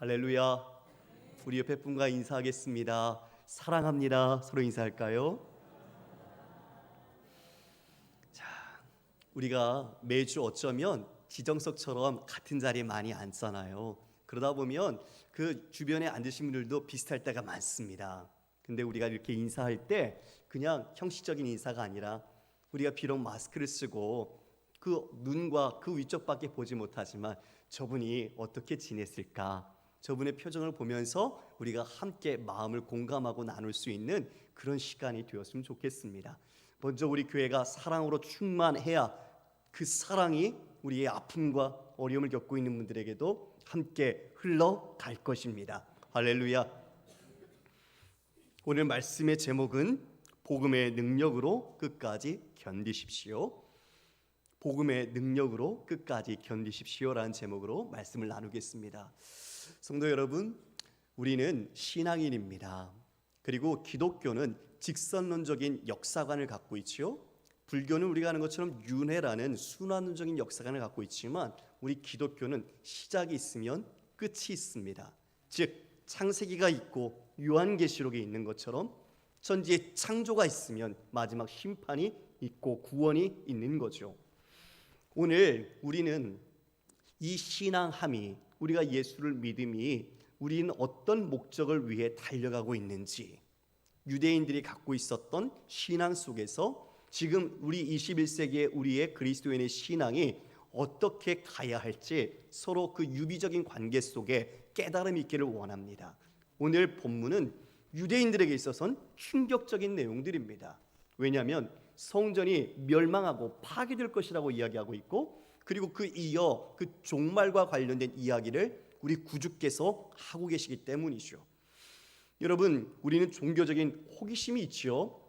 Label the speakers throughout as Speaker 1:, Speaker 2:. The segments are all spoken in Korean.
Speaker 1: 할렐루야. 우리 옆에 분과 인사하겠습니다. 사랑합니다. 서로 인사할까요? 자, 우리가 매주 어쩌면 지정석처럼 같은 자리에 많이 앉잖아요. 그러다 보면 그 주변에 앉으신 분들도 비슷할 때가 많습니다. 근데 우리가 이렇게 인사할 때 그냥 형식적인 인사가 아니라 우리가 비록 마스크를 쓰고 그 눈과 그 위쪽밖에 보지 못하지만 저분이 어떻게 지냈을까, 저분의 표정을 보면서 우리가 함께 마음을 공감하고 나눌 수 있는 그런 시간이 되었으면 좋겠습니다. 먼저 우리 교회가 사랑으로 충만해야 그 사랑이 우리의 아픔과 어려움을 겪고 있는 분들에게도 함께 흘러갈 것입니다. 할렐루야. 오늘 말씀의 제목은 복음의 능력으로 끝까지 견디십시오. 복음의 능력으로 끝까지 견디십시오라는 제목으로 말씀을 나누겠습니다. 성도 여러분, 우리는 신앙인입니다. 그리고 기독교는 직선론적인 역사관을 갖고 있지요. 불교는 우리가 아는 것처럼 윤회라는 순환론적인 역사관을 갖고 있지만 우리 기독교는 시작이 있으면 끝이 있습니다. 즉 창세기가 있고 요한계시록에 있는 것처럼 천지의 창조가 있으면 마지막 심판이 있고 구원이 있는 거죠. 오늘 우리는 이 신앙함이, 우리가 예수를 믿음이 우리는 어떤 목적을 위해 달려가고 있는지, 유대인들이 갖고 있었던 신앙 속에서 지금 우리 21세기의 우리의 그리스도인의 신앙이 어떻게 가야 할지 서로 그 유비적인 관계 속에 깨달음이 있기를 원합니다. 오늘 본문은 유대인들에게 있어서는 충격적인 내용들입니다. 왜냐하면 성전이 멸망하고 파괴될 것이라고 이야기하고 있고, 그리고 그 이어 그 종말과 관련된 이야기를 우리 구주께서 하고 계시기 때문이죠. 여러분, 우리는 종교적인 호기심이 있지요.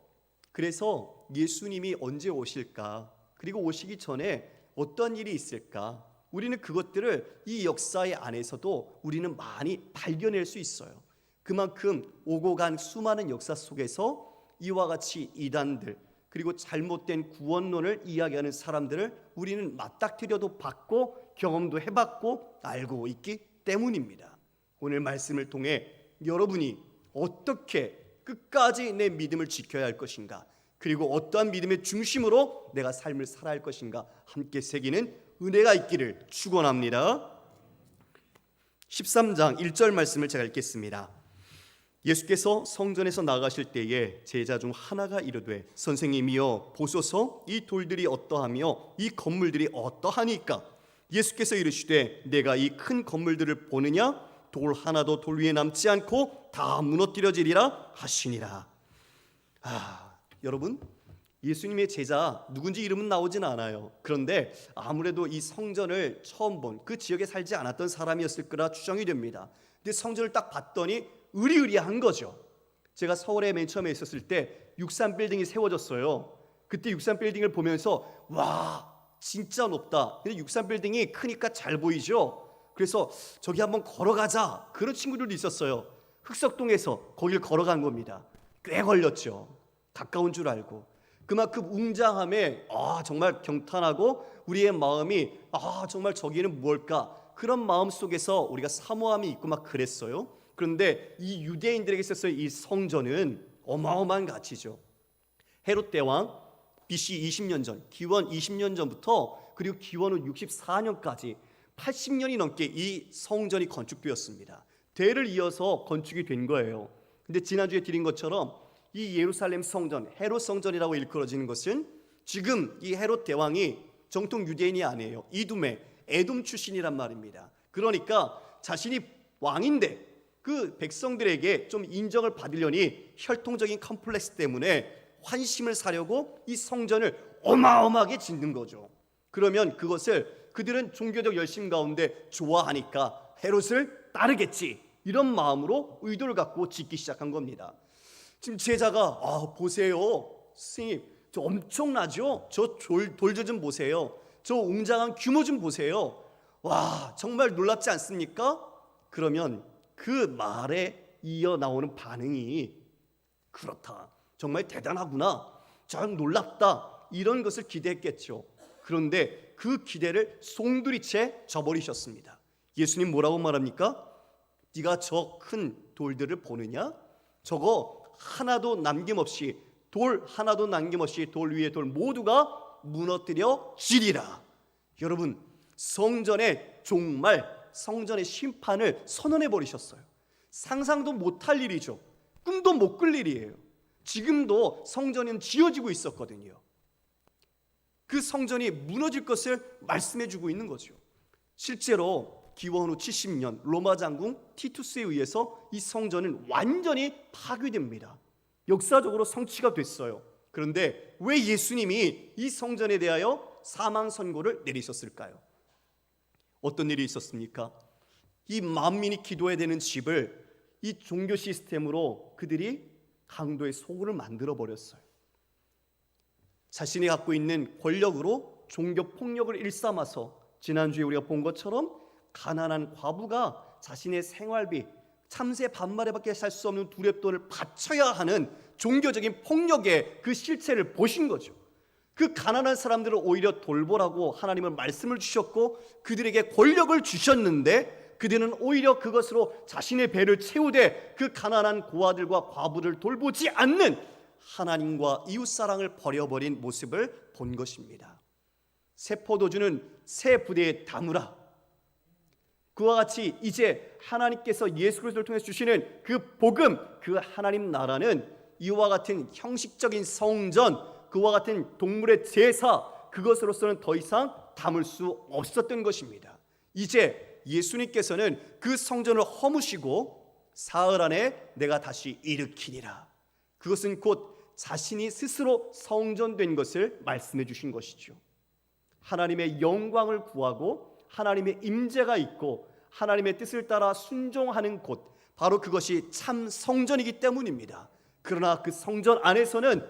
Speaker 1: 그래서 예수님이 언제 오실까, 그리고 오시기 전에 어떤 일이 있을까, 우리는 그것들을 이 역사의 안에서도 우리는 많이 발견할 수 있어요. 그만큼 오고 간 수많은 역사 속에서 이와 같이 이단들, 그리고 잘못된 구원론을 이야기하는 사람들을 우리는 맞닥뜨려도 봤고 경험도 해봤고 알고 있기 때문입니다. 오늘 말씀을 통해 여러분이 어떻게 끝까지 내 믿음을 지켜야 할 것인가, 그리고 어떠한 믿음의 중심으로 내가 삶을 살아야 할 것인가 함께 새기는 은혜가 있기를 축원합니다. 13장 1절 말씀을 제가 읽겠습니다. 예수께서 성전에서 나가실 때에 제자 중 하나가 이르되 선생님이여 보소서 이 돌들이 어떠하며 이 건물들이 어떠하니까. 예수께서 이르시되 내가 이 큰 건물들을 보느냐, 돌 하나도 돌 위에 남지 않고 다 무너뜨려지리라 하시니라. 여러분, 예수님의 제자 누군지 이름은 나오진 않아요. 그런데 아무래도 이 성전을 처음 본 그 지역에 살지 않았던 사람이었을 거라 추정이 됩니다. 근데 성전을 딱 봤더니 으리으리한 거죠. 제가 서울에 맨 처음에 있었을 때 63빌딩이 세워졌어요. 그때 63빌딩을 보면서 와, 진짜 높다. 근데 63빌딩이 크니까 잘 보이죠. 그래서 저기 한번 걸어가자, 그런 친구들도 있었어요. 흑석동에서 거길 걸어간 겁니다. 꽤 걸렸죠. 가까운 줄 알고. 그만큼 웅장함에 정말 경탄하고 우리의 마음이 정말 저기는 뭘까, 그런 마음 속에서 우리가 사모함이 있고 막 그랬어요. 그런데 이 유대인들에게 있어서 이 성전은 어마어마한 가치죠. 헤롯 대왕 BC 20년 전, 기원 20년 전부터 그리고 기원 후 64년까지 80년이 넘게 이 성전이 건축되었습니다. 대를 이어서 건축이 된 거예요. 근데 지난주에 드린 것처럼 이 예루살렘 성전, 헤롯 성전이라고 일컬어지는 것은 지금 이 헤롯 대왕이 정통 유대인이 아니에요. 이두메, 에돔 출신이란 말입니다. 그러니까 자신이 왕인데 그 백성들에게 좀 인정을 받으려니 혈통적인 컴플렉스 때문에 환심을 사려고 이 성전을 어마어마하게 짓는 거죠. 그러면 그것을 그들은 종교적 열심 가운데 좋아하니까 헤롯을 따르겠지, 이런 마음으로 의도를 갖고 짓기 시작한 겁니다. 지금 제자가 보세요 스님, 저 엄청나죠? 저 돌 좀 보세요. 저 웅장한 규모 좀 보세요. 와, 정말 놀랍지 않습니까? 그러면 그 말에 이어 나오는 반응이 그렇다, 정말 대단하구나, 참 놀랍다, 이런 것을 기대했겠죠. 그런데 그 기대를 송두리째 저버리셨습니다. 예수님 뭐라고 말합니까? 네가 저 큰 돌들을 보느냐? 저거 하나도 남김없이, 돌 하나도 남김없이 돌 위에 돌 모두가 무너뜨려 지리라. 여러분, 성전에 종말, 성전의 심판을 선언해 버리셨어요. 상상도 못할 일이죠. 꿈도 못 꿀 일이에요. 지금도 성전은 지어지고 있었거든요. 그 성전이 무너질 것을 말씀해 주고 있는 거죠. 실제로 기원 후 70년 로마 장군 티투스에 의해서 이 성전은 완전히 파괴됩니다. 역사적으로 성취가 됐어요. 그런데 왜 예수님이 이 성전에 대하여 사망 선고를 내리셨을까요? 어떤 일이 있었습니까? 이 만민이 기도해야 되는 집을 이 종교 시스템으로 그들이 강도의 소굴을 만들어 버렸어요. 자신이 갖고 있는 권력으로 종교 폭력을 일삼아서 지난주에 우리가 본 것처럼 가난한 과부가 자신의 생활비, 참새 반마리밖에 살 수 없는 두렙돈을 바쳐야 하는 종교적인 폭력의 그 실체를 보신 거죠. 그 가난한 사람들을 오히려 돌보라고 하나님은 말씀을 주셨고 그들에게 권력을 주셨는데 그들은 오히려 그것으로 자신의 배를 채우되 그 가난한 고아들과 과부를 돌보지 않는 하나님과 이웃사랑을 버려버린 모습을 본 것입니다. 새 포도주는 새 부대에 담으라. 그와 같이 이제 하나님께서 예수 그리스도를 통해 주시는 그 복음, 그 하나님 나라는 이와 같은 형식적인 성전, 그와 같은 동물의 제사, 그것으로서는 더 이상 담을 수 없었던 것입니다. 이제 예수님께서는 그 성전을 허무시고 사흘 안에 내가 다시 일으키니라. 그것은 곧 자신이 스스로 성전된 것을 말씀해 주신 것이죠. 하나님의 영광을 구하고 하나님의 임재가 있고 하나님의 뜻을 따라 순종하는 곳, 바로 그것이 참 성전이기 때문입니다. 그러나 그 성전 안에서는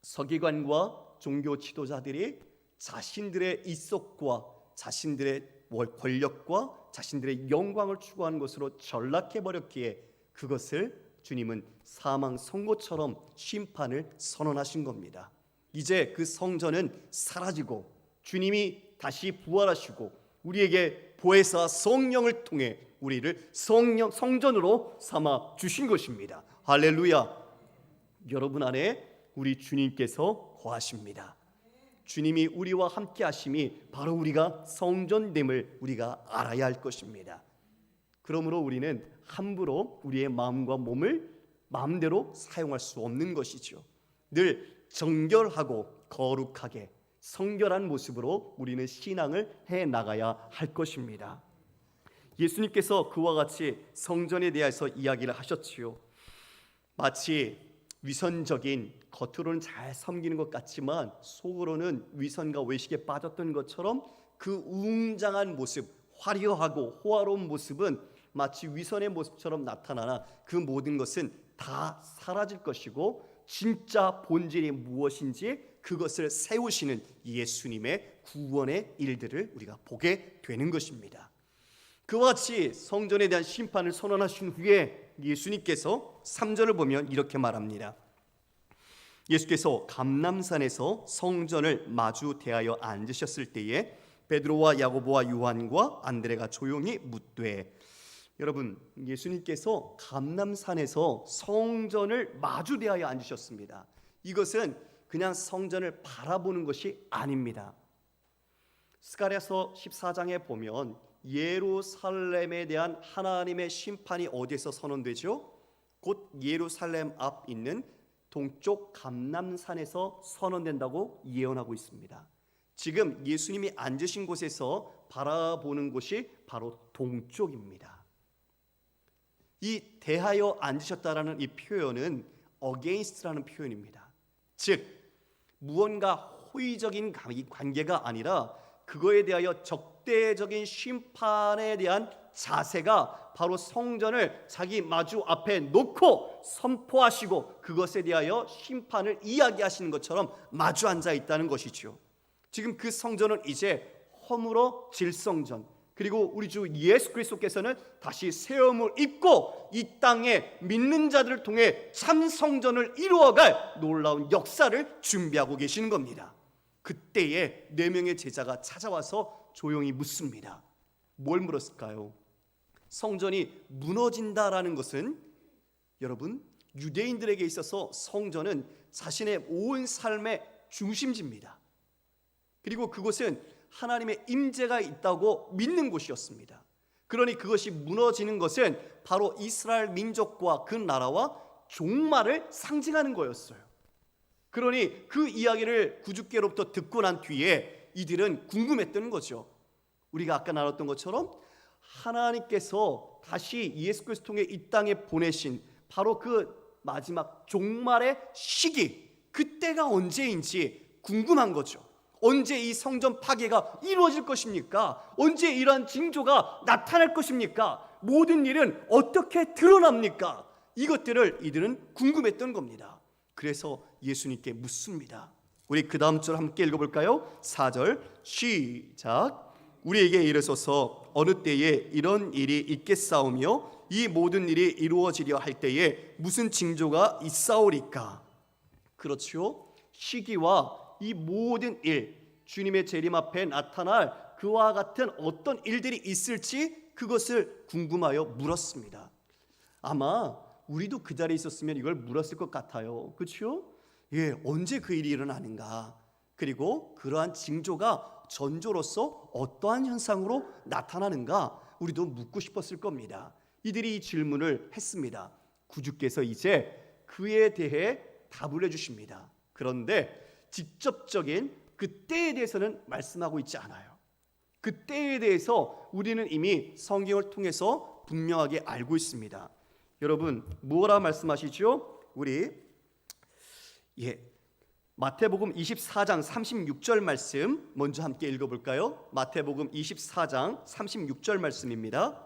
Speaker 1: 서기관과 종교 지도자들이 자신들의 이석과 자신들의 권력과 자신들의 영광을 추구하는 것으로 전락해버렸기에 그것을 주님은 사망 선고처럼 심판을 선언하신 겁니다. 이제 그 성전은 사라지고 주님이 다시 부활하시고 우리에게 보혜사 성령을 통해 우리를 성전으로 삼아 주신 것입니다. 할렐루야. 여러분 안에 우리 주님께서 거하십니다. 주님이 우리와 함께 하심이 바로 우리가 성전됨을 우리가 알아야 할 것입니다. 그러므로 우리는 함부로 우리의 마음과 몸을 마음대로 사용할 수 없는 것이죠. 늘 정결하고 거룩하게 성결한 모습으로 우리는 신앙을 해나가야 할 것입니다. 예수님께서 그와 같이 성전에 대해서 이야기를 하셨지요. 마치 위선적인, 겉으로는 잘 섬기는 것 같지만 속으로는 위선과 외식에 빠졌던 것처럼 그 웅장한 모습, 화려하고 호화로운 모습은 마치 위선의 모습처럼 나타나나 그 모든 것은 다 사라질 것이고 진짜 본질이 무엇인지 그것을 세우시는 예수님의 구원의 일들을 우리가 보게 되는 것입니다. 그와 같이 성전에 대한 심판을 선언하신 후에 예수님께서 3절을 보면 이렇게 말합니다. 예수께서 감람산에서 성전을 마주 대하여 앉으셨을 때에 베드로와 야고보와 요한과 안드레가 조용히 묻되, 여러분, 예수님께서 감람산에서 성전을 마주 대하여 앉으셨습니다. 이것은 그냥 성전을 바라보는 것이 아닙니다. 스가랴서 14장에 보면 예루살렘에 대한 하나님의 심판이 어디에서 선언되죠? 곧 예루살렘 앞 있는 동쪽 감람산에서 선언된다고 예언하고 있습니다. 지금 예수님이 앉으신 곳에서 바라보는 곳이 바로 동쪽입니다. 이 대하여 앉으셨다라는 이 표현은 against라는 표현입니다. 즉 무언가 호의적인 관계가 아니라 그거에 대하여 적대적인 심판에 대한 자세가 바로 성전을 자기 마주 앞에 놓고 선포하시고 그것에 대하여 심판을 이야기하시는 것처럼 마주 앉아 있다는 것이죠. 지금 그 성전은 이제 허물어질 성전, 그리고 우리 주 예수 그리스도께서는 다시 새 몸을 입고 이 땅에 믿는 자들을 통해 참 성전을 이루어갈 놀라운 역사를 준비하고 계시는 겁니다. 그때에 4명의 제자가 찾아와서 조용히 묻습니다. 뭘 물었을까요? 성전이 무너진다라는 것은 여러분, 유대인들에게 있어서 성전은 자신의 온 삶의 중심지입니다. 그리고 그곳은 하나님의 임재가 있다고 믿는 곳이었습니다. 그러니 그것이 무너지는 것은 바로 이스라엘 민족과 그 나라와 종말을 상징하는 거였어요. 그러니 그 이야기를 구주께로부터 듣고 난 뒤에 이들은 궁금했던 거죠. 우리가 아까 나눴던 것처럼 하나님께서 다시 예수 그리스도를 통해 이 땅에 보내신 바로 그 마지막 종말의 시기, 그때가 언제인지 궁금한 거죠. 언제 이 성전 파괴가 이루어질 것입니까? 언제 이러한 징조가 나타날 것입니까? 모든 일은 어떻게 드러납니까? 이것들을 이들은 궁금했던 겁니다. 그래서 예수님께 묻습니다. 우리 그 다음 절 함께 읽어볼까요? 4절 시작. 우리에게 이르소서 어느 때에 이런 일이 있겠사오며 이 모든 일이 이루어지려 할 때에 무슨 징조가 있사오리까? 그렇죠. 시기와 이 모든 일, 주님의 재림 앞에 나타날 그와 같은 어떤 일들이 있을지 그것을 궁금하여 물었습니다. 아마 우리도 그 자리에 있었으면 이걸 물었을 것 같아요. 그렇죠? 예, 언제 그 일이 일어나는가? 그리고 그러한 징조가 전조로서 어떠한 현상으로 나타나는가? 우리도 묻고 싶었을 겁니다. 이들이 이 질문을 했습니다. 구주께서 이제 그에 대해 답을 해주십니다. 그런데 직접적인 그때에 대해서는 말씀하고 있지 않아요. 그때에 대해서 우리는 이미 성경을 통해서 분명하게 알고 있습니다. 여러분, 뭐라 말씀하시죠? 우리 마태복음 24장 36절 말씀 먼저 함께 읽어볼까요? 마태복음 24장 36절 말씀입니다.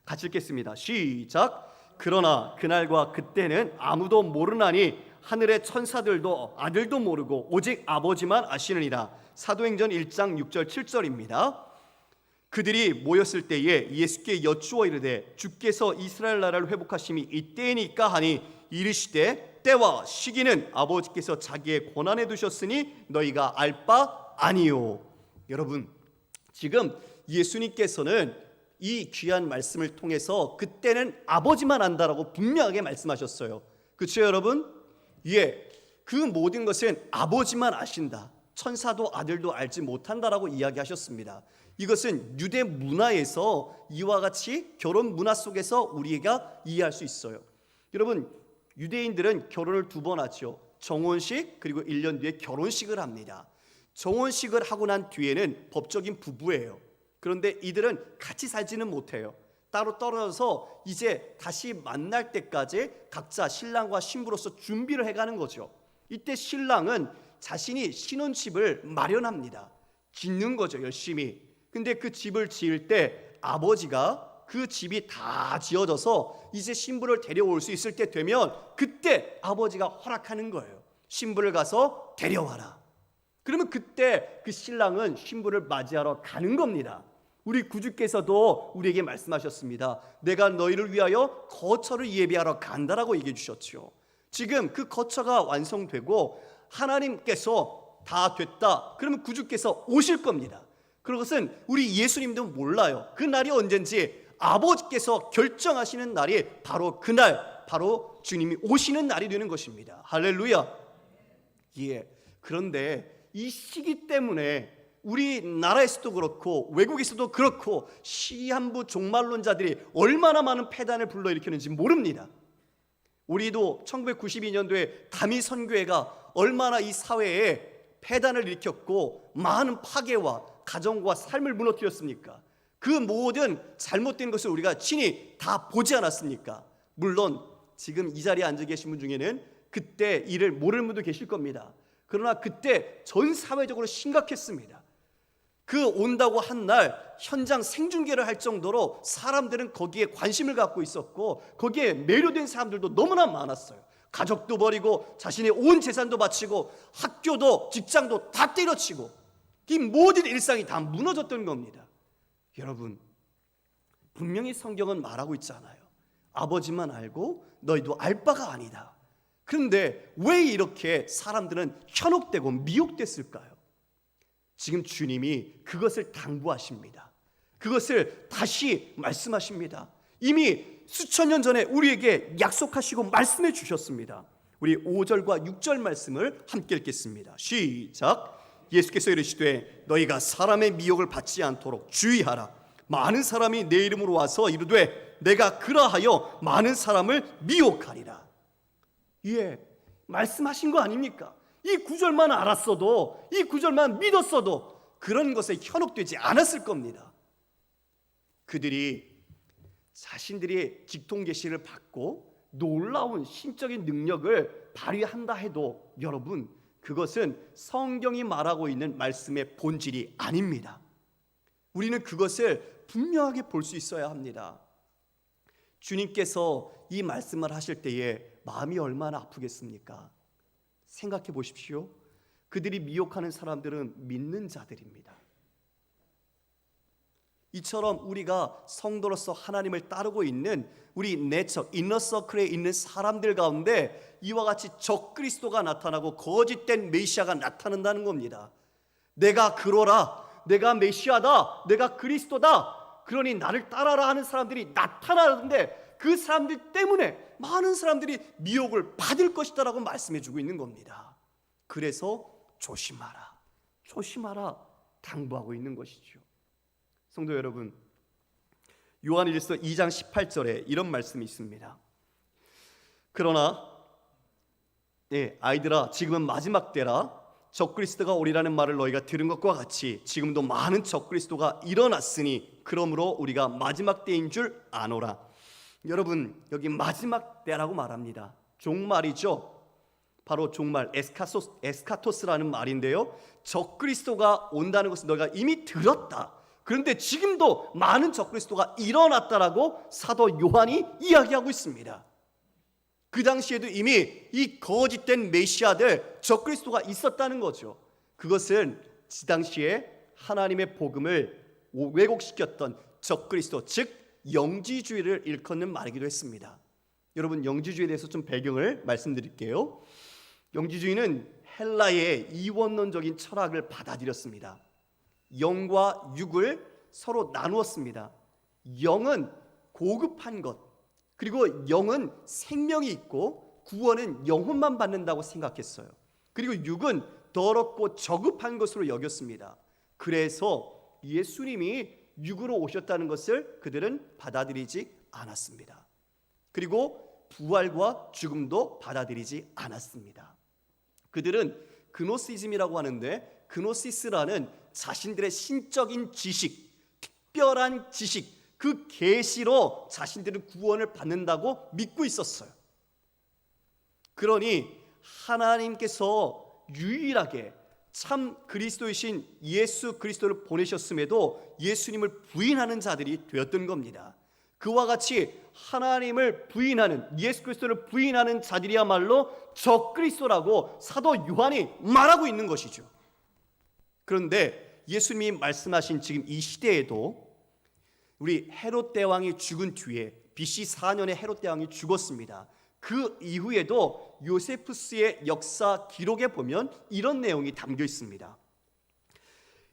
Speaker 1: 같이 읽겠습니다. 시작. 그러나 그날과 그때는 아무도 모르나니 하늘의 천사들도 아들도 모르고 오직 아버지만 아시느니라. 사도행전 1장 6절 7절입니다. 그들이 모였을 때에 예수께 여쭈어 이르되 주께서 이스라엘 나라를 회복하심이 이때니까 하니 이르시되 때와 시기는 아버지께서 자기의 권한에 두셨으니 너희가 알 바 아니요. 여러분, 지금 예수님께서는 이 귀한 말씀을 통해서 그때는 아버지만 안다라고 분명하게 말씀하셨어요. 그렇죠 여러분? 예, 그 모든 것은 아버지만 아신다. 천사도 아들도 알지 못한다라고 이야기하셨습니다. 이것은 유대 문화에서 이와 같이 결혼 문화 속에서 우리가 이해할 수 있어요. 여러분, 유대인들은 결혼을 2번 하죠. 정혼식 그리고 1년 뒤에 결혼식을 합니다. 정혼식을 하고 난 뒤에는 법적인 부부예요. 그런데 이들은 같이 살지는 못해요. 따로 떨어져서 이제 다시 만날 때까지 각자 신랑과 신부로서 준비를 해가는 거죠. 이때 신랑은 자신이 신혼집을 마련합니다. 짓는 거죠, 열심히. 근데 그 집을 지을 때 아버지가 그 집이 다 지어져서 이제 신부를 데려올 수 있을 때 되면 그때 아버지가 허락하는 거예요. 신부를 가서 데려와라. 그러면 그때 그 신랑은 신부를 맞이하러 가는 겁니다. 우리 구주께서도 우리에게 말씀하셨습니다. 내가 너희를 위하여 거처를 예비하러 간다라고 얘기해 주셨죠. 지금 그 거처가 완성되고 하나님께서 다 됐다. 그러면 구주께서 오실 겁니다. 그것은 우리 예수님도 몰라요. 그 날이 언젠지 아버지께서 결정하시는 날이 바로 그날, 바로 주님이 오시는 날이 되는 것입니다. 할렐루야. 예. 그런데 이 시기 때문에 우리나라에서도 그렇고 외국에서도 그렇고 시한부 종말론자들이 얼마나 많은 폐단을 불러일으키는지 모릅니다. 우리도 1992년도에 다미 선교회가 얼마나 이 사회에 폐단을 일으켰고 많은 파괴와 가정과 삶을 무너뜨렸습니까? 그 모든 잘못된 것을 우리가 친히 다 보지 않았습니까? 물론 지금 이 자리에 앉아 계신 분 중에는 그때 이를 모르는 분도 계실 겁니다. 그러나 그때 전 사회적으로 심각했습니다. 그 온다고 한 날 현장 생중계를 할 정도로 사람들은 거기에 관심을 갖고 있었고 거기에 매료된 사람들도 너무나 많았어요. 가족도 버리고 자신의 온 재산도 바치고 학교도 직장도 다 때려치고 이 모든 일상이 다 무너졌던 겁니다. 여러분, 분명히 성경은 말하고 있잖아요. 아버지만 알고 너희도 알 바가 아니다. 그런데 왜 이렇게 사람들은 현혹되고 미혹됐을까요? 지금 주님이 그것을 당부하십니다. 그것을 다시 말씀하십니다. 이미 수천 년 전에 우리에게 약속하시고 말씀해 주셨습니다. 우리 5절과 6절 말씀을 함께 읽겠습니다. 시작. 예수께서 이르시되 너희가 사람의 미혹을 받지 않도록 주의하라. 많은 사람이 내 이름으로 와서 이르되 내가 그라하여 많은 사람을 미혹하리라. 예, 말씀하신 거 아닙니까? 이 구절만 알았어도, 이 구절만 믿었어도 그런 것에 현혹되지 않았을 겁니다. 그들이 자신들이 직통 계시를 받고 놀라운 신적인 능력을 발휘한다 해도 여러분, 그것은 성경이 말하고 있는 말씀의 본질이 아닙니다. 우리는 그것을 분명하게 볼 수 있어야 합니다. 주님께서 이 말씀을 하실 때에 마음이 얼마나 아프겠습니까? 생각해 보십시오. 그들이 미혹하는 사람들은 믿는 자들입니다. 이처럼 우리가 성도로서 하나님을 따르고 있는 우리 내적 이너서클에 있는 사람들 가운데 이와 같이 적그리스도가 나타나고 거짓된 메시아가 나타난다는 겁니다. 내가 그러라, 내가 메시아다, 내가 그리스도다, 그러니 나를 따라라 하는 사람들이 나타나는데 그 사람들 때문에 많은 사람들이 미혹을 받을 것이다라고 말씀해주고 있는 겁니다. 그래서 조심하라, 조심하라 당부하고 있는 것이죠. 성도 여러분, 요한일서 2장 18절에 이런 말씀이 있습니다. 그러나 아이들아, 지금은 마지막 때라. 적그리스도가 오리라는 말을 너희가 들은 것과 같이 지금도 많은 적그리스도가 일어났으니 그러므로 우리가 마지막 때인 줄 아노라. 여러분, 여기 마지막 때라고 말합니다. 종말이죠. 바로 종말, 에스카토스라는 말인데요, 적그리스도가 온다는 것은 너희가 이미 들었다. 그런데 지금도 많은 적그리스도가 일어났다라고 사도 요한이 이야기하고 있습니다. 그 당시에도 이미 이 거짓된 메시아들, 적그리스도가 있었다는 거죠. 그것은 그 당시에 하나님의 복음을 왜곡시켰던 적그리스도, 즉 영지주의를 일컫는 말이기도 했습니다. 여러분, 영지주의에 대해서 좀 배경을 말씀드릴게요. 영지주의는 헬라의 이원론적인 철학을 받아들였습니다. 영과 육을 서로 나누었습니다. 영은 고급한 것, 그리고 영은 생명이 있고 구원은 영혼만 받는다고 생각했어요. 그리고 육은 더럽고 저급한 것으로 여겼습니다. 그래서 예수님이 육으로 오셨다는 것을 그들은 받아들이지 않았습니다. 그리고 부활과 죽음도 받아들이지 않았습니다. 그들은 그노시즘이라고 하는데, 그노시스라는 자신들의 신적인 지식, 특별한 지식, 그 계시로 자신들은 구원을 받는다고 믿고 있었어요. 그러니 하나님께서 유일하게 참 그리스도이신 예수 그리스도를 보내셨음에도 예수님을 부인하는 자들이 되었던 겁니다. 그와 같이 하나님을 부인하는, 예수 그리스도를 부인하는 자들이야말로 적그리스도라고 사도 요한이 말하고 있는 것이죠. 그런데 예수님이 말씀하신 지금 이 시대에도 우리 헤롯 대왕이 죽은 뒤에 BC 4년에 헤롯 대왕이 죽었습니다. 그 이후에도 요세푸스의 역사 기록에 보면 이런 내용이 담겨 있습니다.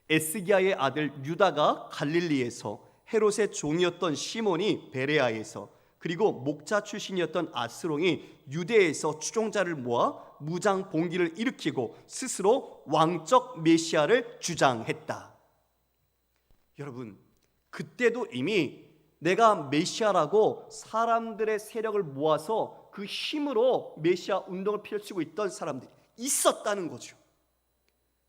Speaker 1: 에스기야의 아들 유다가 갈릴리에서, 헤롯의 종이었던 시몬이 베레아에서, 그리고 목자 출신이었던 아스롱이 유대에서 추종자를 모아 무장 봉기를 일으키고 스스로 왕적 메시아를 주장했다. 여러분, 그때도 이미 내가 메시아라고 사람들의 세력을 모아서 그 힘으로 메시아 운동을 펼치고 있던 사람들이 있었다는 거죠.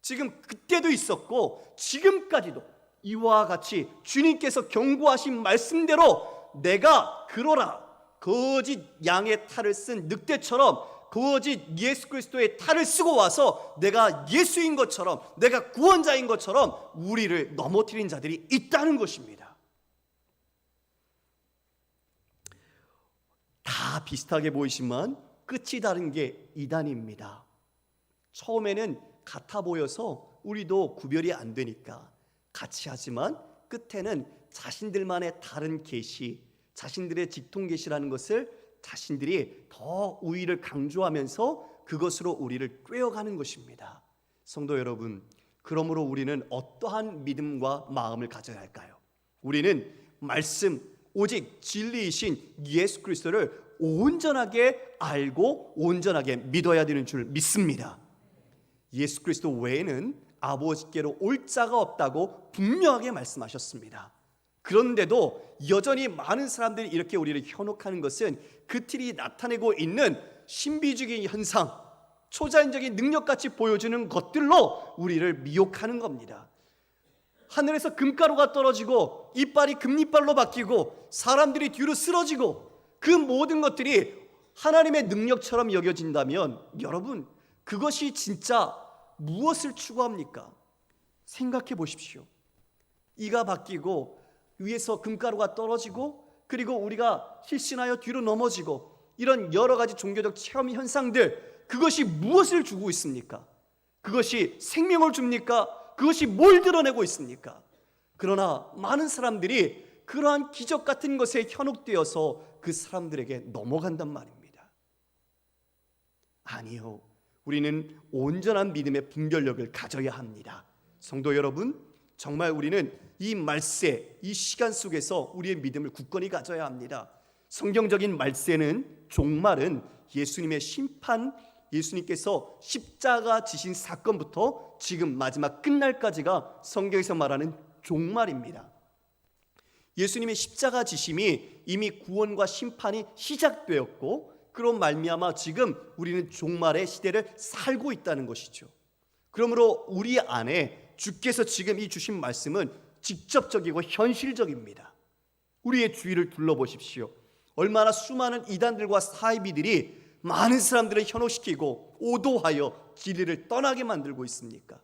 Speaker 1: 지금 그때도 있었고 지금까지도 이와 같이 주님께서 경고하신 말씀대로 내가 그러라, 거짓 양의 탈을 쓴 늑대처럼 거짓 예수 그리스도의 탈을 쓰고 와서 내가 예수인 것처럼, 내가 구원자인 것처럼 우리를 넘어뜨린 자들이 있다는 것입니다. 다 비슷하게 보이지만 끝이 다른 게 이단입니다. 처음에는 같아 보여서 우리도 구별이 안 되니까 같이 하지만 끝에는 자신들만의 다른 계시, 자신들의 직통 계시라는 것을 자신들이 더 우위를 강조하면서 그것으로 우리를 꿰어가는 것입니다. 성도 여러분, 그러므로 우리는 어떠한 믿음과 마음을 가져야 할까요? 우리는 말씀, 오직 진리이신 예수 그리스도를 온전하게 알고 온전하게 믿어야 되는 줄 믿습니다. 예수 그리스도 외에는 아버지께로 올 자가 없다고 분명하게 말씀하셨습니다. 그런데도 여전히 많은 사람들이 이렇게 우리를 현혹하는 것은 그 틀이 나타내고 있는 신비주의 현상, 초자연적인 능력같이 보여주는 것들로 우리를 미혹하는 겁니다. 하늘에서 금가루가 떨어지고 이빨이 금이빨로 바뀌고 사람들이 뒤로 쓰러지고 그 모든 것들이 하나님의 능력처럼 여겨진다면 여러분, 그것이 진짜 무엇을 추구합니까? 생각해 보십시오. 이가 바뀌고 위에서 금가루가 떨어지고 그리고 우리가 실신하여 뒤로 넘어지고 이런 여러 가지 종교적 체험 현상들, 그것이 무엇을 주고 있습니까? 그것이 생명을 줍니까? 그것이 뭘 드러내고 있습니까? 그러나 많은 사람들이 그러한 기적 같은 것에 현혹되어서 그 사람들에게 넘어간단 말입니다. 아니요, 우리는 온전한 믿음의 분별력을 가져야 합니다. 성도 여러분, 정말 우리는 이 말세, 이 시간 속에서 우리의 믿음을 굳건히 가져야 합니다. 성경적인 말세는, 종말은 예수님의 심판, 예수님께서 십자가 지신 사건부터 지금 마지막 끝날까지가 성경에서 말하는 종말입니다. 예수님의 십자가 지심이 이미 구원과 심판이 시작되었고 그런 말미암아 지금 우리는 종말의 시대를 살고 있다는 것이죠. 그러므로 우리 안에 주께서 지금 이 주신 말씀은 직접적이고 현실적입니다. 우리의 주위를 둘러보십시오. 얼마나 수많은 이단들과 사이비들이 많은 사람들을 현혹시키고 오도하여 진리를 떠나게 만들고 있습니까?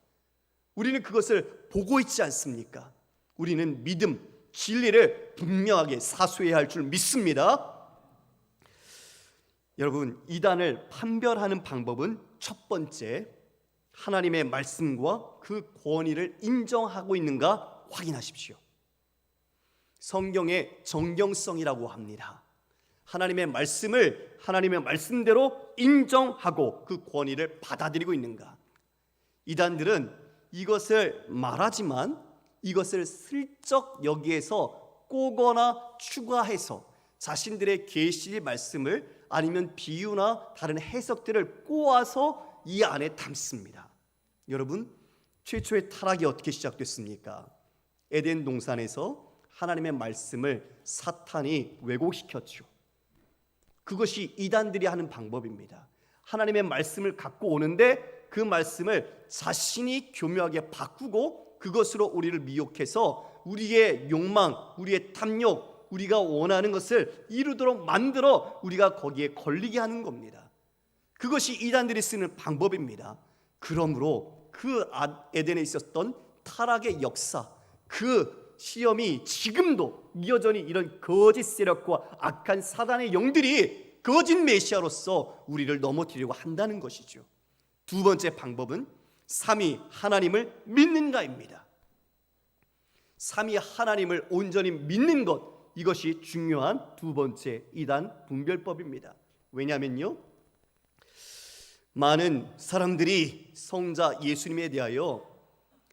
Speaker 1: 우리는 그것을 보고 있지 않습니까? 우리는 믿음, 진리를 분명하게 사수해야 할 줄 믿습니다. 여러분, 이단을 판별하는 방법은 첫 번째, 하나님의 말씀과 그 권위를 인정하고 있는가 확인하십시오. 성경의 정경성이라고 합니다. 하나님의 말씀을 하나님의 말씀대로 인정하고 그 권위를 받아들이고 있는가. 이단들은 이것을 말하지만 이것을 슬쩍 여기에서 꼬거나 추가해서 자신들의 계시 말씀을 아니면 비유나 다른 해석들을 꼬아서 이 안에 담습니다. 여러분, 최초의 타락이 어떻게 시작됐습니까? 에덴 동산에서 하나님의 말씀을 사탄이 왜곡시켰죠. 그것이 이단들이 하는 방법입니다. 하나님의 말씀을 갖고 오는데 그 말씀을 자신이 교묘하게 바꾸고 그것으로 우리를 미혹해서 우리의 욕망, 우리의 탐욕, 우리가 원하는 것을 이루도록 만들어 우리가 거기에 걸리게 하는 겁니다. 그것이 이단들이 쓰는 방법입니다. 그러므로 그 에덴에 있었던 타락의 역사, 그 시험이 지금도 여전히 이런 거짓 세력과 악한 사단의 영들이 거짓 메시아로서 우리를 넘어뜨리려고 한다는 것이죠. 두 번째 방법은 삼위 하나님을 믿는가입니다. 삼위 하나님을 온전히 믿는 것, 이것이 중요한 두 번째 이단 분별법입니다. 왜냐하면요, 많은 사람들이 성자 예수님에 대하여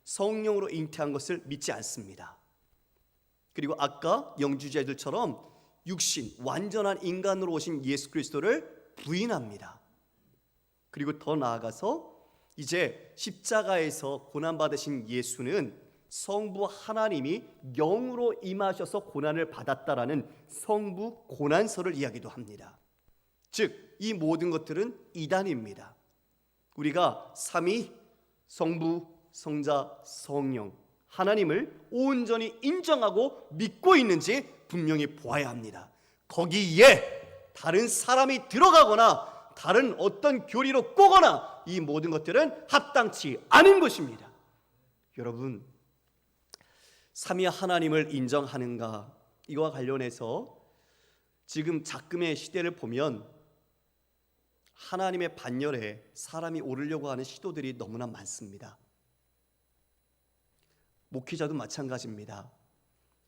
Speaker 1: 성령으로 잉태한 것을 믿지 않습니다. 그리고 아까 영주제들처럼 육신, 완전한 인간으로 오신 예수 그리스도를 부인합니다. 그리고 더 나아가서 이제 십자가에서 고난받으신 예수는 성부 하나님이 영으로 임하셔서 고난을 받았다라는 성부 고난설을 이야기도 합니다. 즉, 이 모든 것들은 이단입니다. 우리가 삼위, 성부, 성자, 성령, 하나님을 온전히 인정하고 믿고 있는지 분명히 보아야 합니다. 거기에 다른 사람이 들어가거나 다른 어떤 교리로 꼬거나 이 모든 것들은 합당치 않은 것입니다. 여러분, 삼위 하나님을 인정하는가, 이거와 관련해서 지금 작금의 시대를 보면 하나님의 반열에 사람이 오르려고 하는 시도들이 너무나 많습니다. 목회자도 마찬가지입니다.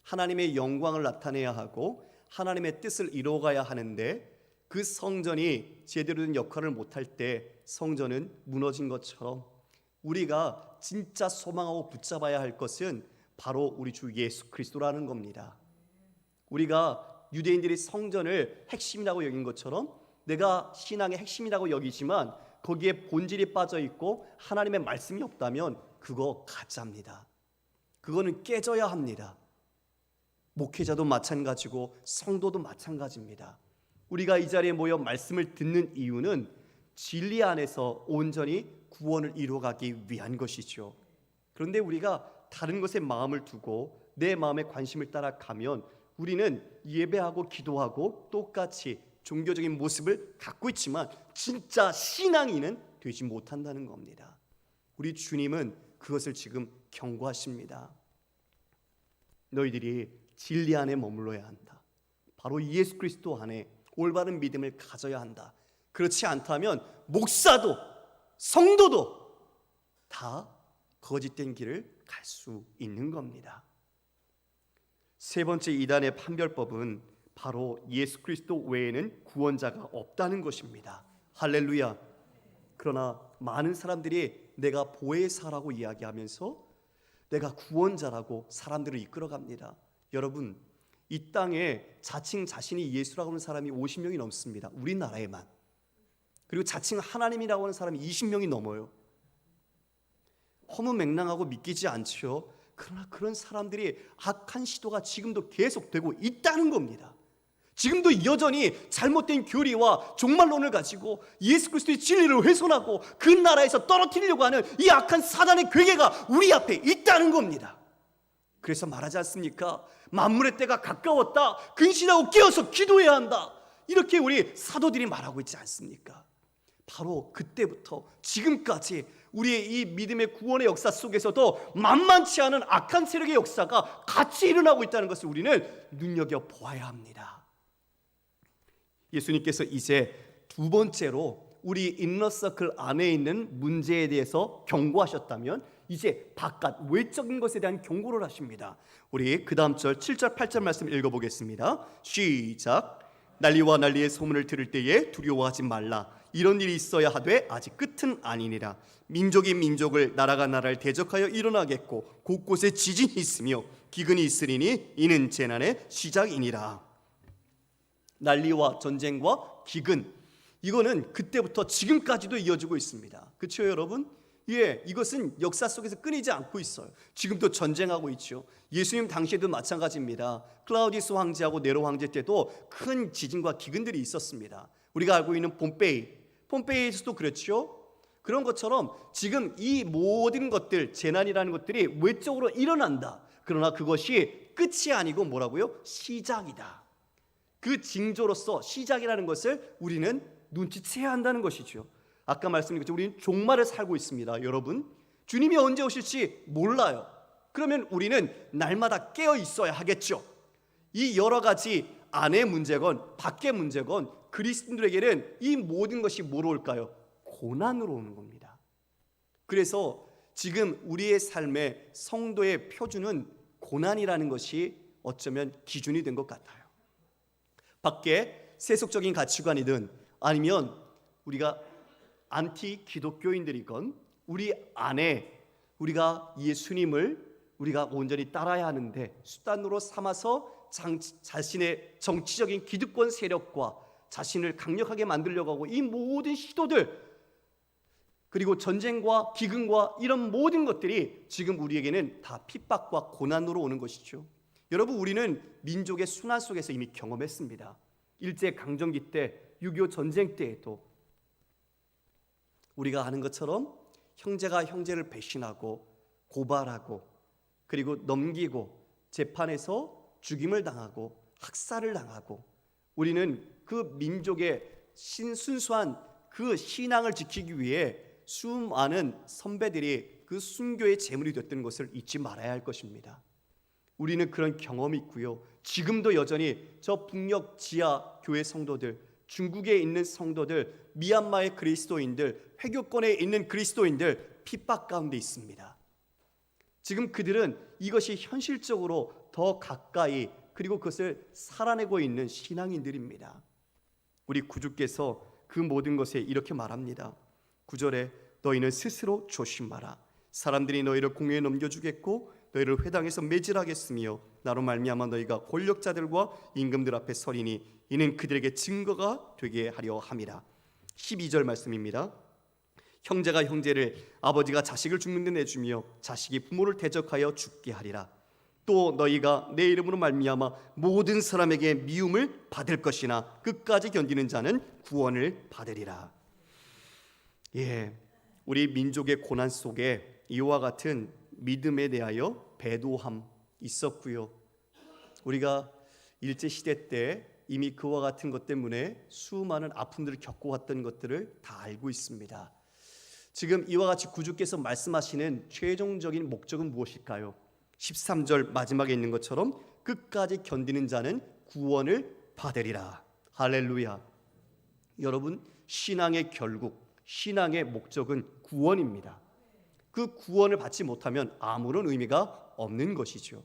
Speaker 1: 하나님의 영광을 나타내야 하고 하나님의 뜻을 이루어가야 하는데 그 성전이 제대로 된 역할을 못할 때 성전은 무너진 것처럼 우리가 진짜 소망하고 붙잡아야 할 것은 바로 우리 주 예수 그리스도라는 겁니다. 우리가 유대인들이 성전을 핵심이라고 여긴 것처럼 내가 신앙의 핵심이라고 여기지만 거기에 본질이 빠져 있고 하나님의 말씀이 없다면 그거 가짜입니다. 그거는 깨져야 합니다. 목회자도 마찬가지고 성도도 마찬가지입니다. 우리가 이 자리에 모여 말씀을 듣는 이유는 진리 안에서 온전히 구원을 이루어가기 위한 것이죠. 그런데 우리가 다른 것에 마음을 두고 내 마음의 관심을 따라가면 우리는 예배하고 기도하고 똑같이 종교적인 모습을 갖고 있지만 진짜 신앙인은 되지 못한다는 겁니다. 우리 주님은 그것을 지금 경고하십니다. 너희들이 진리 안에 머물러야 한다. 바로 예수 그리스도 안에 올바른 믿음을 가져야 한다. 그렇지 않다면 목사도 성도도 다 거짓된 길을 갈 수 있는 겁니다. 세 번째 이단의 판별법은 바로 예수 그리스도 외에는 구원자가 없다는 것입니다. 할렐루야. 그러나 많은 사람들이 내가 보혜사라고 이야기하면서 내가 구원자라고 사람들을 이끌어갑니다. 여러분, 이 땅에 자칭 자신이 예수라고 하는 사람이 50명이 넘습니다. 우리나라에만. 그리고 자칭 하나님이라고 하는 사람이 20명이 넘어요. 허무맹랑하고 믿기지 않죠. 그러나 그런 사람들이 악한 시도가 지금도 계속되고 있다는 겁니다. 지금도 여전히 잘못된 교리와 종말론을 가지고 예수 그리스도의 진리를 훼손하고 그 나라에서 떨어뜨리려고 하는 이 악한 사단의 괴계가 우리 앞에 있다는 겁니다. 그래서 말하지 않습니까? 만물의 때가 가까웠다. 근신하고 깨어서 기도해야 한다. 이렇게 우리 사도들이 말하고 있지 않습니까? 바로 그때부터 지금까지 우리의 이 믿음의 구원의 역사 속에서도 만만치 않은 악한 세력의 역사가 같이 일어나고 있다는 것을 우리는 눈여겨보아야 합니다. 예수님께서 이제 두 번째로 우리 인너서클 안에 있는 문제에 대해서 경고하셨다면 이제 바깥 외적인 것에 대한 경고를 하십니다. 우리 그 다음 절 7절 8절 말씀 읽어보겠습니다. 시작. 난리와 난리의 소문을 들을 때에 두려워하지 말라. 이런 일이 있어야 하되 아직 끝은 아니니라. 민족이 민족을 나라가 나라를 대적하여 일어나겠고 곳곳에 지진이 있으며 기근이 있으리니 이는 재난의 시작이니라. 난리와 전쟁과 기근, 이거는 그때부터 지금까지도 이어지고 있습니다. 그렇죠 여러분? 예, 이것은 역사 속에서 끊이지 않고 있어요. 지금도 전쟁하고 있죠. 예수님 당시에도 마찬가지입니다. 클라우디우스 황제하고 네로 황제 때도 큰 지진과 기근들이 있었습니다. 우리가 알고 있는 폼페이에서도 그렇죠. 그런 것처럼 지금 이 모든 것들, 재난이라는 것들이 외적으로 일어난다. 그러나 그것이 끝이 아니고 뭐라고요? 시작이다. 그 징조로서 시작이라는 것을 우리는 눈치채야 한다는 것이죠. 아까 말씀드린 것처럼 우리는 종말을 살고 있습니다. 여러분, 주님이 언제 오실지 몰라요. 그러면 우리는 날마다 깨어 있어야 하겠죠. 이 여러 가지 안의 문제건 밖의 문제건 그리스도인들에게는 이 모든 것이 뭐로 올까요? 고난으로 오는 겁니다. 그래서 지금 우리의 삶의 성도의 표준은 고난이라는 것이 어쩌면 기준이 된 것 같아요. 밖에 세속적인 가치관이든 아니면 우리가 안티 기독교인들이건 우리 안에 우리가 예수님을 우리가 온전히 따라야 하는데 수단으로 삼아서 자신의 정치적인 기득권 세력과 자신을 강력하게 만들려고 하고 이 모든 시도들, 그리고 전쟁과 기근과 이런 모든 것들이 지금 우리에게는 다 핍박과 고난으로 오는 것이죠. 여러분, 우리는 민족의 순환 속에서 이미 경험했습니다. 일제강점기 때, 6.25 전쟁 때에도 우리가 아는 것처럼 형제가 형제를 배신하고 고발하고 그리고 넘기고 재판에서 죽임을 당하고 학살을 당하고, 우리는 그 민족의 순수한 그 신앙을 지키기 위해 수많은 선배들이 그 순교의 제물이 됐던 것을 잊지 말아야 할 것입니다. 우리는 그런 경험이 있고요. 지금도 여전히 저 북녘 지하 교회 성도들, 중국에 있는 성도들, 미얀마의 그리스도인들, 회교권에 있는 그리스도인들 핍박 가운데 있습니다. 지금 그들은 이것이 현실적으로 더 가까이 그리고 그것을 살아내고 있는 신앙인들입니다. 우리 구주께서 그 모든 것에 이렇게 말합니다. 9절에 너희는 스스로 조심하라. 사람들이 너희를 공회에 넘겨주겠고 너희를 회당에서 매질하겠으며 나로 말미암아 너희가 권력자들과 임금들 앞에 서리니 이는 그들에게 증거가 되게 하려 함이라. 12절 말씀입니다. 형제가 형제를, 아버지가 자식을 죽는 데 내주며 자식이 부모를 대적하여 죽게 하리라. 또 너희가 내 이름으로 말미암아 모든 사람에게 미움을 받을 것이나 끝까지 견디는 자는 구원을 받으리라. 우리 민족의 고난 속에 이와 같은 믿음에 대하여 배도함 있었고요. 우리가 일제시대 때 이미 그와 같은 것 때문에 수많은 아픔들을 겪어왔던 것들을 다 알고 있습니다. 지금 이와 같이 구주께서 말씀하시는 최종적인 목적은 무엇일까요? 13절 마지막에 있는 것처럼 끝까지 견디는 자는 구원을 받으리라. 할렐루야. 여러분, 신앙의 결국, 신앙의 목적은 구원입니다. 그 구원을 받지 못하면 아무런 의미가 없는 것이죠.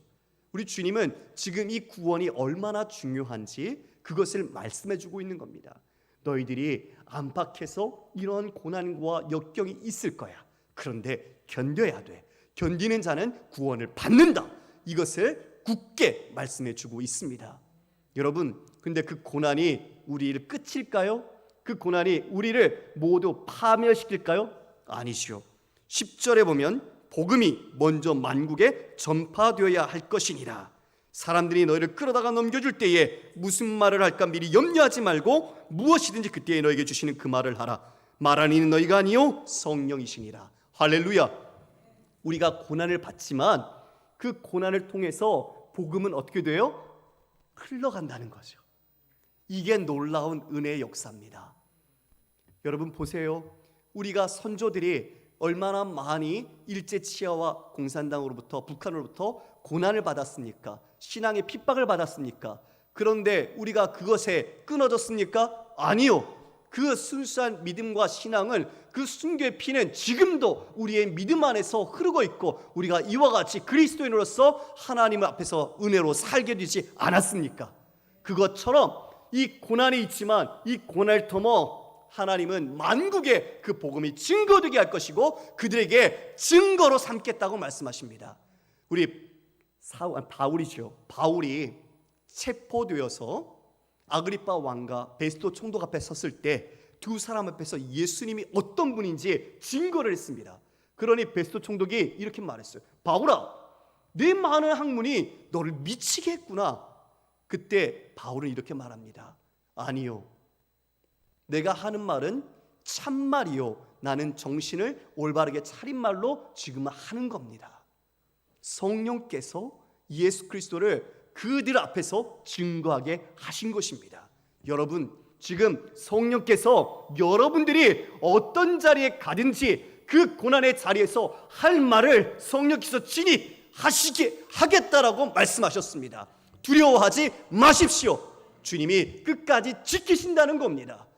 Speaker 1: 우리 주님은 지금 이 구원이 얼마나 중요한지 그것을 말씀해 주고 있는 겁니다. 너희들이 안팎에서 이런 고난과 역경이 있을 거야. 그런데 견뎌야 돼. 견디는 자는 구원을 받는다. 이것을 굳게 말씀해 주고 있습니다. 여러분, 근데 그 고난이 우리를 끝일까요? 그 고난이 우리를 모두 파멸시킬까요? 아니죠. 10절에 보면 복음이 먼저 만국에 전파되어야 할 것이니라. 사람들이 너희를 끌어다가 넘겨줄 때에 무슨 말을 할까 미리 염려하지 말고 무엇이든지 그때에 너에게 주시는 그 말을 하라. 말하는 이는 너희가 아니요 성령이시니라. 할렐루야. 우리가 고난을 받지만 그 고난을 통해서 복음은 어떻게 돼요? 흘러간다는 거죠. 이게 놀라운 은혜의 역사입니다. 여러분 보세요. 우리가 선조들이 얼마나 많이 일제치하와 공산당으로부터, 북한으로부터 고난을 받았습니까? 신앙의 핍박을 받았습니까? 그런데 우리가 그것에 끊어졌습니까? 아니요. 그 순수한 믿음과 신앙은, 그 순교의 피는 지금도 우리의 믿음 안에서 흐르고 있고 우리가 이와 같이 그리스도인으로서 하나님 앞에서 은혜로 살게 되지 않았습니까? 그것처럼 이 고난이 있지만 이 고난을 넘어 하나님은 만국에 그 복음이 증거되게 할 것이고 그들에게 증거로 삼겠다고 말씀하십니다. 우리 바울이죠. 바울이 체포되어서 아그리파 왕과 베스도 총독 앞에 섰을 때 두 사람 앞에서 예수님이 어떤 분인지 증거를 했습니다. 그러니 베스도 총독이 이렇게 말했어요. 바울아, 네 많은 학문이 너를 미치게 했구나. 그때 바울은 이렇게 말합니다. 아니요, 내가 하는 말은 참말이요, 나는 정신을 올바르게 차린 말로 지금 하는 겁니다. 성령께서 예수 그리스도를 그들 앞에서 증거하게 하신 것입니다. 여러분, 지금 성령께서 여러분들이 어떤 자리에 가든지 그 고난의 자리에서 할 말을 성령께서 친히 하시게 하겠다라고 말씀하셨습니다. 두려워하지 마십시오. 주님이 끝까지 지키신다는 겁니다.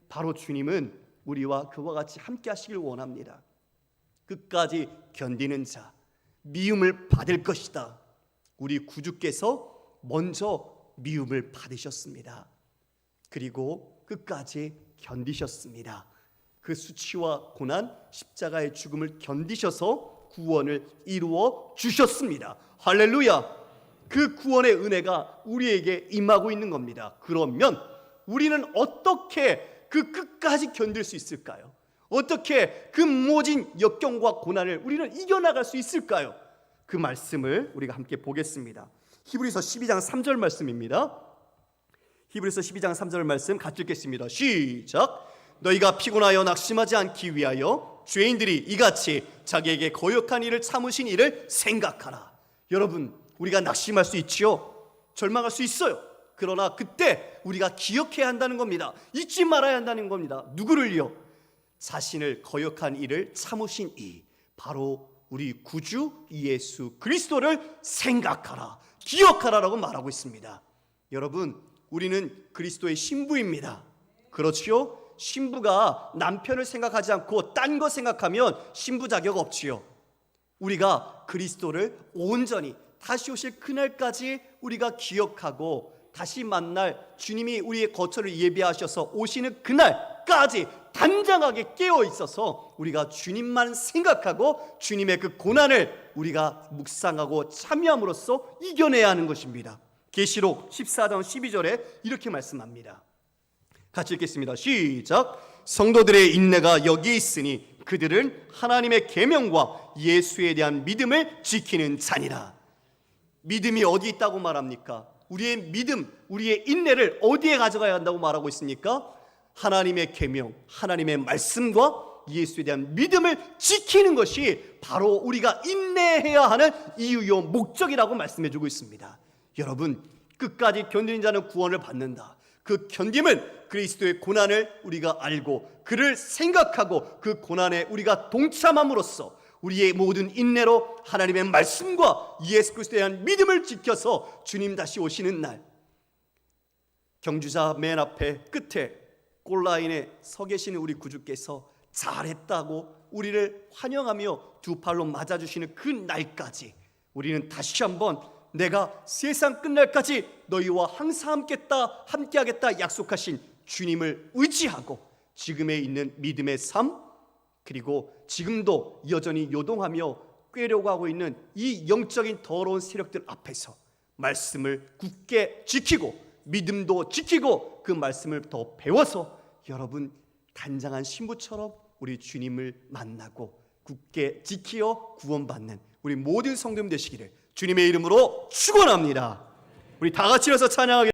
Speaker 1: 바로 주님은 우리와 그와 같이 함께 하시길 원합니다. 끝까지 견디는 자, 미움을 받을 것이다. 우리 구주께서 먼저 미움을 받으셨습니다. 그리고 끝까지 견디셨습니다. 그 수치와 고난, 십자가의 죽음을 견디셔서 구원을 이루어 주셨습니다. 할렐루야. 그 구원의 은혜가 우리에게 임하고 있는 겁니다. 그러면 우리는 어떻게 그 끝까지 견딜 수 있을까요? 어떻게 그 모진 역경과 고난을 우리는 이겨나갈 수 있을까요? 그 말씀을 우리가 함께 보겠습니다. 히브리서 12장 3절 말씀입니다. 히브리서 12장 3절 말씀 같이 읽겠습니다. 시작. 너희가 피곤하여 낙심하지 않기 위하여 죄인들이 이같이 자기에게 거역한 일을 참으신 일을 생각하라. 여러분, 우리가 낙심할 수 있지요. 절망할 수 있어요. 그러나 그때 우리가 기억해야 한다는 겁니다. 잊지 말아야 한다는 겁니다. 누구를요? 자신을 거역한 일을 참으신 이, 바로 우리 구주 예수 그리스도를 생각하라, 기억하라라고 말하고 있습니다. 여러분, 우리는 그리스도의 신부입니다. 그렇지요? 신부가 남편을 생각하지 않고 딴 거 생각하면 신부 자격 없지요. 우리가 그리스도를 온전히 다시 오실 그날까지 우리가 기억하고 다시 만날 주님이 우리의 거처를 예비하셔서 오시는 그날까지 단장하게 깨어 있어서 우리가 주님만 생각하고 주님의 그 고난을 우리가 묵상하고 참여함으로써 이겨내야 하는 것입니다. 계시록 14장 12절에 이렇게 말씀합니다. 같이 읽겠습니다. 시작. 성도들의 인내가 여기 있으니 그들은 하나님의 계명과 예수에 대한 믿음을 지키는 자니라. 믿음이 어디 있다고 말합니까? 우리의 믿음, 우리의 인내를 어디에 가져가야 한다고 말하고 있습니까? 하나님의 계명, 하나님의 말씀과 예수에 대한 믿음을 지키는 것이 바로 우리가 인내해야 하는 이유요 목적이라고 말씀해주고 있습니다. 여러분, 끝까지 견디는 자는 구원을 받는다. 그 견딤은 그리스도의 고난을 우리가 알고 그를 생각하고 그 고난에 우리가 동참함으로써 우리의 모든 인내로 하나님의 말씀과 예수 그리스도에 대한 믿음을 지켜서 주님 다시 오시는 날, 경주사 맨 앞에 끝에 골라인에 서 계시는 우리 구주께서 잘했다고 우리를 환영하며 두 팔로 맞아주시는 그 날까지 우리는 다시 한번 내가 세상 끝날까지 너희와 항상 함께하겠다 약속하신 주님을 의지하고 지금에 있는 믿음의 삶, 그리고 지금도 여전히 요동하며 꾀려고 하고 있는 이 영적인 더러운 세력들 앞에서 말씀을 굳게 지키고 믿음도 지키고 그 말씀을 더 배워서 여러분 단장한 신부처럼 우리 주님을 만나고 굳게 지키어 구원받는 우리 모든 성도님 되시기를 주님의 이름으로 축원합니다. 우리 다 같이 일어서 찬양하겠습니다.